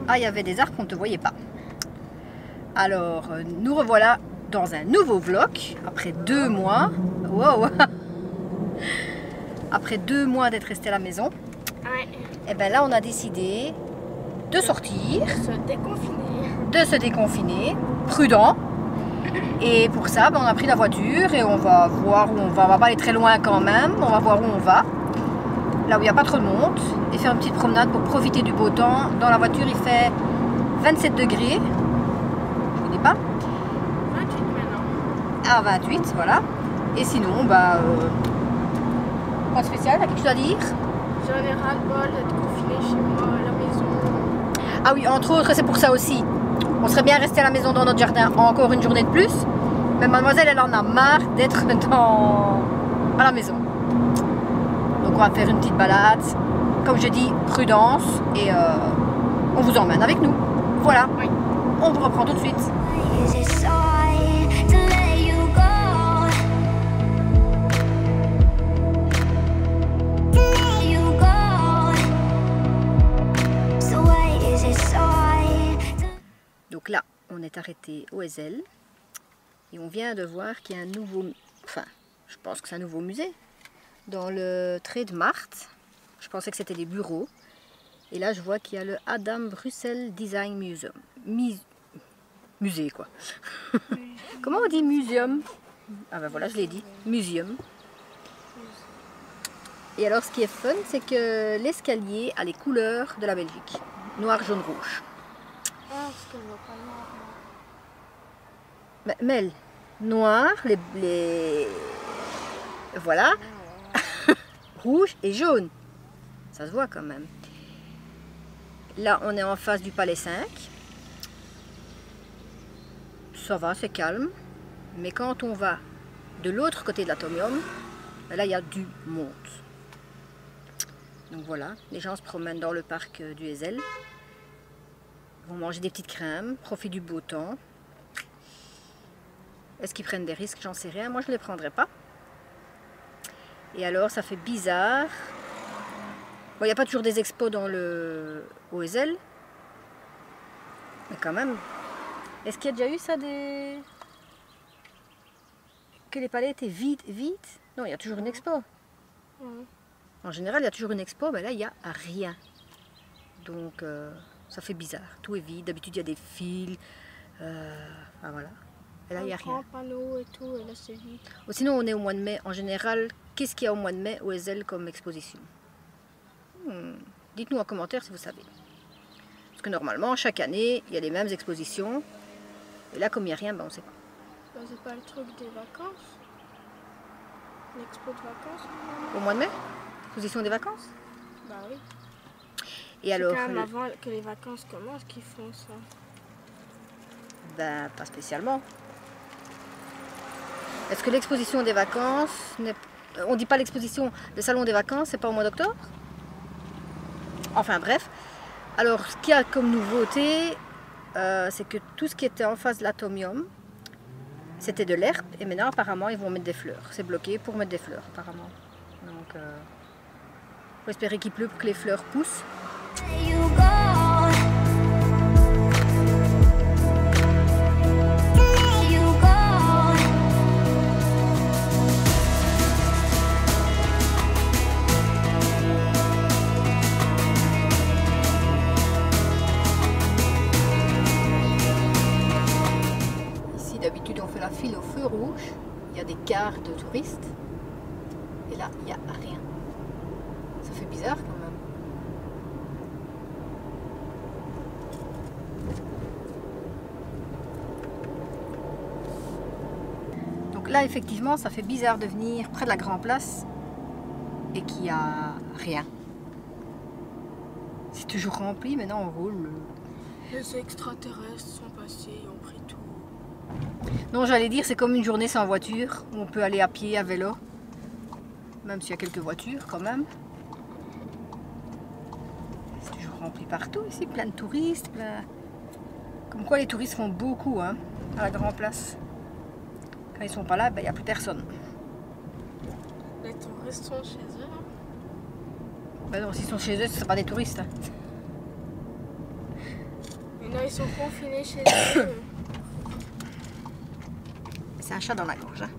Ah, il y avait des arbres qu'on ne te voyait pas. Alors, nous revoilà dans un nouveau vlog, après 2 mois. Wow. Après 2 mois d'être resté à la maison. Ouais. Et bien là, on a décidé de sortir, de se déconfiner, prudent. Et pour ça, ben, on a pris la voiture et on va voir où on va. On va pas aller très loin quand même, on va voir où on va. Là où il n'y a pas trop de monde. Et faire une petite promenade pour profiter du beau temps. Dans la voiture, il fait 27 degrés. Je ne connais pas. 28 maintenant. Ah, 28, voilà. Et sinon, bah, pas de spécial, t'as quelque chose à dire? J'en ai ras-le-bol d'être confiné chez moi à la maison. Ah oui, entre autres, c'est pour ça aussi. On serait bien resté à la maison dans notre jardin encore une journée de plus. Mais mademoiselle, elle en a marre d'être à la maison. Donc on va faire une petite balade. Comme je dis, prudence. Et on vous emmène avec nous. Voilà. Oui. On vous reprend tout de suite. Donc là, on est arrêté au Ezel et on vient de voir qu'il y a un nouveau, enfin, je pense que c'est un nouveau musée dans le Trade Mart. Je pensais que c'était des bureaux. Et là, je vois qu'il y a le Adam Brussels Design Museum. Musée, quoi. Comment on dit museum? Ah ben voilà, je l'ai dit. Museum. Et alors, ce qui est fun, c'est que l'escalier a les couleurs de la Belgique. Noir, jaune, rouge. Ah, parce que je vois pas le noir. Mel, noir, voilà, rouge et jaune. Ça se voit quand même. Là, on est en face du Palais 5. Ça va, c'est calme. Mais quand on va de l'autre côté de l'Atomium, là, il y a du monde. Donc voilà, les gens se promènent dans le parc du Ezel. Ils vont manger des petites crèmes, profitent du beau temps. Est-ce qu'ils prennent des risques? J'en sais rien. Moi, je ne les prendrai pas. Et alors, ça fait bizarre. Bon, il n'y a pas toujours des expos dans au Ezel. Mais quand même. Est-ce qu'il y a déjà eu ça des... Que les palais étaient vides? Non, il y a toujours une expo. En général, il y a toujours une expo, mais là, il n'y a rien. Donc, ça fait bizarre. Tout est vide. D'habitude, il y a des fils. Ah, voilà. Et là, il n'y a rien. Panneau et tout, et là, c'est vide. Sinon, on est au mois de mai. En général, qu'est-ce qu'il y a au mois de mai au Ezel comme exposition? Dites-nous en commentaire si vous savez. Parce que normalement, chaque année, il y a les mêmes expositions. Et là, comme il n'y a rien, ben, on ne sait pas. Bah, c'est pas le truc des vacances? L'expo de vacances? Au mois de mai? Exposition des vacances? Bah oui. Et alors, c'est quand même avant que les vacances commencent qu'ils font ça. Ben, pas spécialement. Est-ce que l'exposition des vacances n'est... On dit pas l'exposition, le salon des vacances, c'est pas au mois d'octobre? Enfin bref. Alors, ce qu'il y a comme nouveauté, c'est que tout ce qui était en face de l'Atomium, c'était de l'herbe. Et maintenant, apparemment, ils vont mettre des fleurs. C'est bloqué pour mettre des fleurs, apparemment. Donc, faut espérer qu'il pleut pour que les fleurs poussent. D'habitude on fait la file au feu rouge, il y a des cars de touristes et là il n'y a rien. Ça fait bizarre quand même. Donc là effectivement ça fait bizarre de venir près de la Grand Place et qu'il n'y a rien. C'est toujours rempli, maintenant on roule. Les extraterrestres sont passés et ont pris tout. Non, j'allais dire, c'est comme une journée sans voiture, où on peut aller à pied, à vélo. Même s'il y a quelques voitures, quand même. C'est toujours rempli partout ici, plein de touristes. Comme quoi, les touristes font beaucoup, hein, à la Grand Place. Quand ils sont pas là, il n'y a plus personne. Les touristes sont chez eux. Ben non, s'ils sont chez eux, ce ne sont pas des touristes. Hein. Non, ils sont confinés chez eux. C'est un chat dans la gorge. Hein.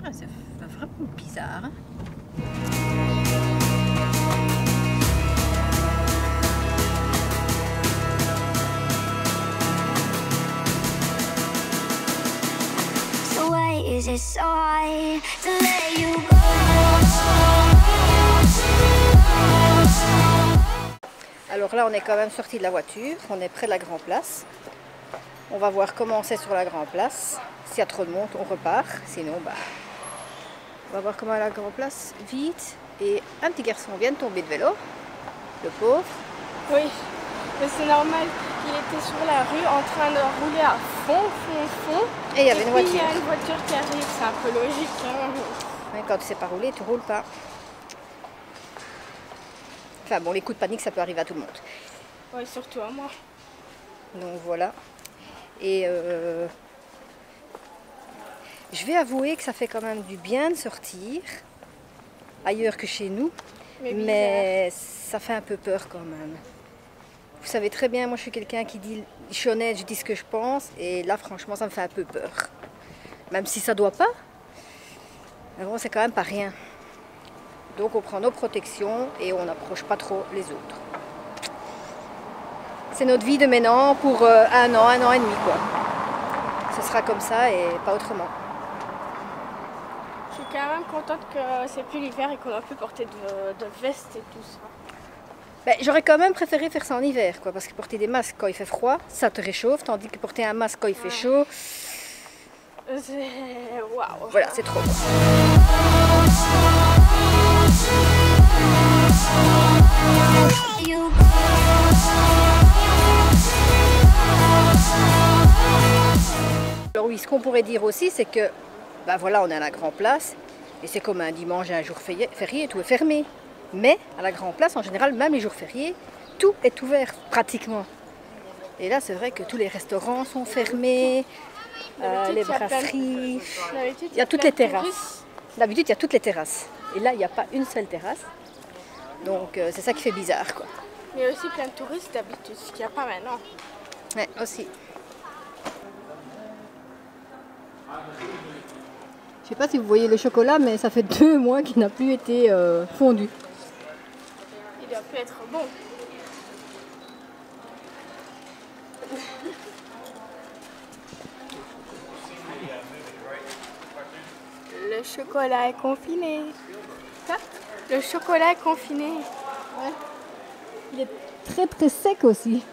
Ah, c'est vraiment bizarre. Hein. So why is it so hard to let you go? Alors là, on est quand même sorti de la voiture, on est près de la Grand Place. On va voir comment c'est sur la Grand Place. S'il y a trop de monde, on repart. Sinon, bah, on va voir comment est la Grand Place. Vite. Et un petit garçon vient de tomber de vélo. Le pauvre. Oui, mais c'est normal. Il était sur la rue en train de rouler à fond. Et il y avait une puis, voiture. il y a une voiture qui arrive, c'est un peu logique. Hein. Ouais, quand tu sais pas rouler, tu roules pas. Enfin bon, les coups de panique, ça peut arriver à tout le monde. Oui, surtout à moi. Donc voilà. Et je vais avouer que ça fait quand même du bien de sortir ailleurs que chez nous. Mais ça fait un peu peur quand même. Vous savez très bien, moi je suis quelqu'un qui dit, je suis honnête, je dis ce que je pense. Et là franchement ça me fait un peu peur. Même si ça doit pas. Mais bon, c'est quand même pas rien. Donc on prend nos protections et on n'approche pas trop les autres. C'est notre vie de maintenant pour 1 an et demi quoi. Ce sera comme ça et pas autrement. Je suis quand même contente que c'est plus l'hiver et qu'on a pu porter de veste et tout ça. Ben, j'aurais quand même préféré faire ça en hiver quoi, parce que porter des masques quand il fait froid, ça te réchauffe, tandis que porter un masque quand il fait chaud, c'est waouh. Voilà, c'est trop. You Alors oui, ce qu'on pourrait dire aussi, c'est que, ben voilà, on est à la Grand Place, et c'est comme un dimanche et un jour férié, tout est fermé. Mais à la Grand Place, en général, même les jours fériés, tout est ouvert pratiquement. Et là, c'est vrai que tous les restaurants sont fermés, les brasseries, il y a toutes les terrasses. D'habitude, il y a toutes les terrasses. Et là, il n'y a pas une seule terrasse. Donc, c'est ça qui fait bizarre, quoi. Il y a aussi plein de touristes d'habitude, ce qu'il n'y a pas maintenant. Ouais, aussi. Je sais pas si vous voyez le chocolat, mais ça fait 2 mois qu'il n'a plus été fondu. Il doit plus être bon. Le chocolat est confiné. Quoi? Le chocolat est confiné. Ouais. Il est très très sec aussi.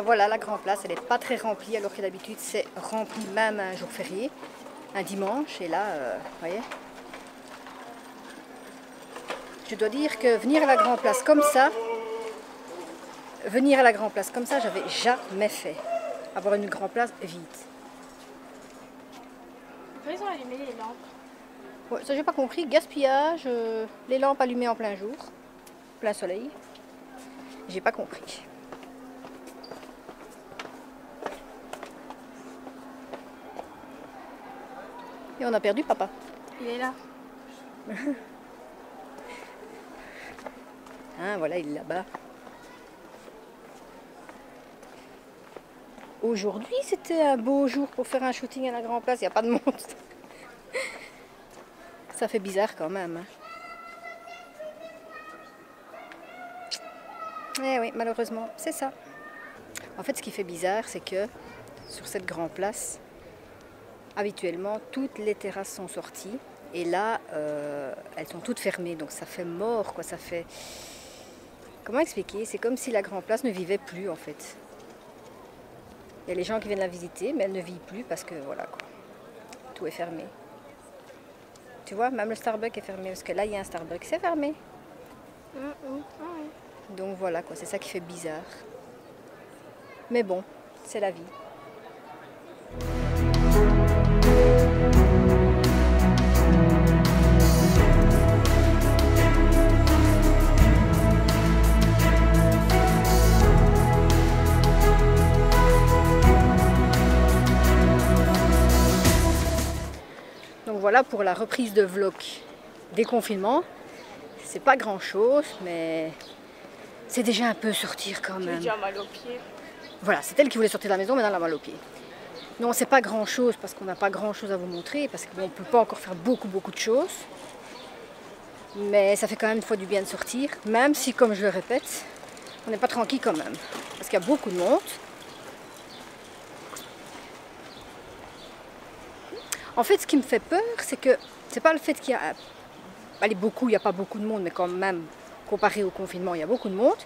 Voilà, la Grand Place, elle n'est pas très remplie, alors que d'habitude c'est rempli même un jour férié, un dimanche. Et là, vous voyez, je dois dire que venir à la Grand Place comme ça, j'avais jamais fait. Avoir une Grand Place vide. Ils ont allumé les lampes. Ouais, ça j'ai pas compris, gaspillage, les lampes allumées en plein jour, plein soleil, j'ai pas compris. Et on a perdu papa. Il est là. Hein, voilà, il est là-bas. Aujourd'hui, c'était un beau jour pour faire un shooting à la Grand Place. Il n'y a pas de monde. Ça fait bizarre quand même. Hein. Eh oui, malheureusement, c'est ça. En fait, ce qui fait bizarre, c'est que sur cette Grand Place, habituellement, toutes les terrasses sont sorties. Et là, elles sont toutes fermées. Donc ça fait mort, quoi. Ça fait... Comment expliquer? C'est comme si la Grand Place ne vivait plus, en fait. Il y a les gens qui viennent la visiter, mais elle ne vit plus parce que voilà quoi, tout est fermé. Tu vois, même le Starbucks est fermé, parce que là il y a un Starbucks, c'est fermé. Donc voilà quoi, c'est ça qui fait bizarre. Mais bon, c'est la vie. Donc voilà pour la reprise de vlog déconfinement. C'est pas grand chose, mais c'est déjà un peu sortir quand même. J'ai déjà mal aux pieds. Voilà, c'est elle qui voulait sortir de la maison, maintenant elle a mal aux pieds. Non, c'est pas grand chose parce qu'on n'a pas grand chose à vous montrer, parce qu'on ne peut pas encore faire beaucoup de choses. Mais ça fait quand même une fois du bien de sortir, même si, comme je le répète, on n'est pas tranquille quand même. Parce qu'il y a beaucoup de monde. En fait, ce qui me fait peur, c'est que c'est pas le fait qu'il y a... Allez, il n'y a pas beaucoup de monde, mais quand même, comparé au confinement, il y a beaucoup de monde.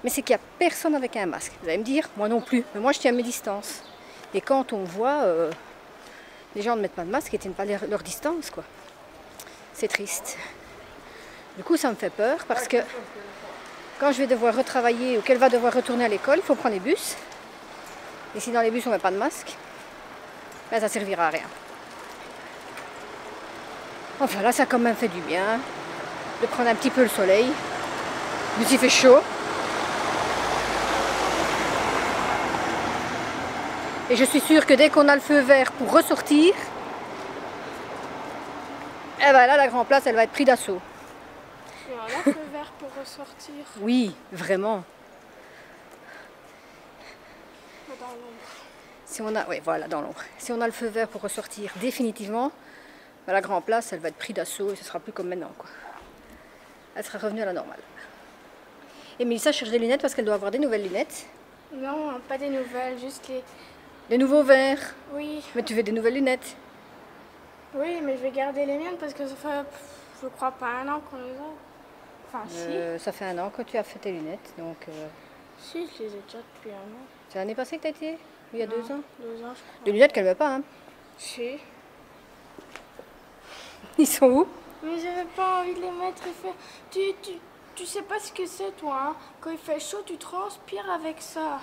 Mais c'est qu'il n'y a personne avec un masque. Vous allez me dire, moi non plus, mais moi je tiens mes distances. Et quand on voit les gens ne mettent pas de masque, ils ne tiennent pas leur distance, quoi. C'est triste. Du coup, ça me fait peur parce que quand je vais devoir retravailler ou qu'elle va devoir retourner à l'école, il faut prendre les bus. Et si dans les bus on ne met pas de masque, ben, ça ne servira à rien. Enfin là, ça a quand même fait du bien de prendre un petit peu le soleil. Mais il fait chaud. Et je suis sûre que dès qu'on a le feu vert pour ressortir, eh ben là, la Grand Place, elle va être prise d'assaut. Et on a le feu vert pour ressortir. Oui, vraiment. Dans l'ombre. Si on a, oui, voilà, dans l'ombre. Si on a le feu vert pour ressortir définitivement, ben la Grand Place, elle va être prise d'assaut et ce sera plus comme maintenant, quoi. Elle sera revenue à la normale. Et Mélissa cherche des lunettes parce qu'elle doit avoir des nouvelles lunettes. Non, pas des nouvelles, juste les... Des nouveaux verres. Oui. Mais tu veux des nouvelles lunettes? Oui, mais je vais garder les miennes parce que ça fait, je crois, pas un an qu'on les a. Enfin, si. Ça fait un an que tu as fait tes lunettes, donc... Si, je les ai déjà depuis un an. C'est l'année passée que tu as été? Il y a 2 ans? 2 ans, je crois. Des lunettes qu'elle ne veut pas, hein. Si. Ils sont où? Mais j'avais pas envie de les mettre et faire... Tu sais pas ce que c'est, toi, hein. Quand il fait chaud, tu transpires avec ça.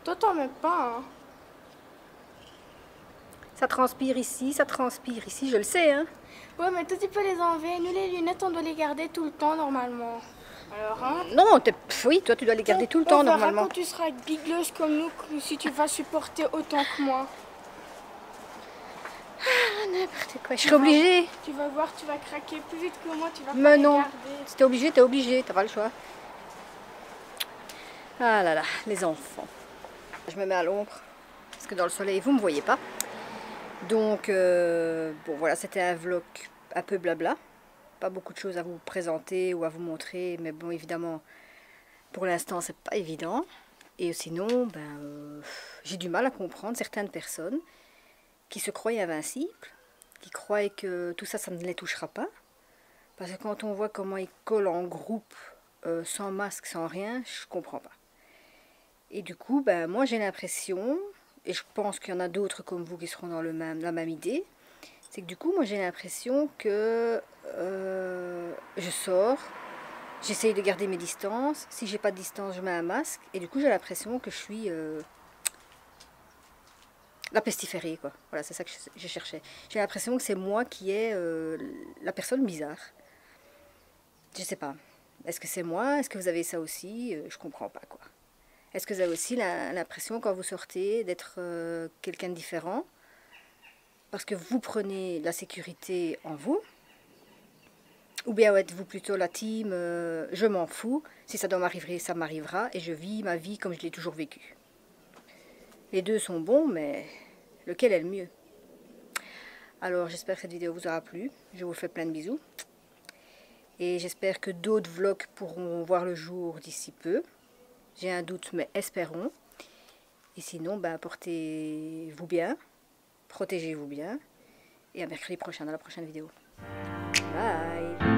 Toi, t'en mets pas, hein. Ça transpire ici, je le sais, hein. Ouais, mais toi, tu peux les enlever. Nous, les lunettes, on doit les garder tout le temps, normalement. Alors, hein? Non, oui, toi, tu dois les garder tout le temps, normalement. On verra quand tu seras bigleuse comme nous, si tu vas supporter autant que moi. Ah, n'importe quoi. Je serai obligée. Tu vas voir, tu vas craquer plus vite que moi, tu vas Mais pas non. les garder. Si t'es obligé, t'as pas le choix. Ah là là, les enfants. Je me mets à l'ombre, parce que dans le soleil, vous me voyez pas. Donc, bon, voilà, c'était un vlog un peu blabla. Pas beaucoup de choses à vous présenter ou à vous montrer, mais bon, évidemment, pour l'instant, c'est pas évident. Et sinon, ben, j'ai du mal à comprendre certaines personnes qui se croient invincibles, qui croient que tout ça, ça ne les touchera pas. Parce que quand on voit comment ils collent en groupe, sans masque, sans rien, je comprends pas. Et du coup, ben, moi j'ai l'impression, et je pense qu'il y en a d'autres comme vous qui seront dans la même idée, c'est que du coup, moi j'ai l'impression que je sors, j'essaye de garder mes distances, si j'ai pas de distance, je mets un masque, et du coup j'ai l'impression que je suis la pestiférée, quoi. Voilà, c'est ça que je cherchais. J'ai l'impression que c'est moi qui est la personne bizarre. Je sais pas. Est-ce que c'est moi? Est-ce que vous avez ça aussi? Je comprends pas, quoi. Est-ce que vous avez aussi l'impression, quand vous sortez, d'être quelqu'un de différent? Parce que vous prenez la sécurité en vous? Ou bien êtes-vous plutôt la team je m'en fous, si ça doit m'arriver, ça m'arrivera, et je vis ma vie comme je l'ai toujours vécue. Les deux sont bons, mais lequel est le mieux? Alors j'espère que cette vidéo vous aura plu. Je vous fais plein de bisous. Et j'espère que d'autres vlogs pourront voir le jour d'ici peu. J'ai un doute, mais espérons. Et sinon, ben, portez-vous bien, protégez-vous bien. Et à mercredi prochain dans la prochaine vidéo. Bye!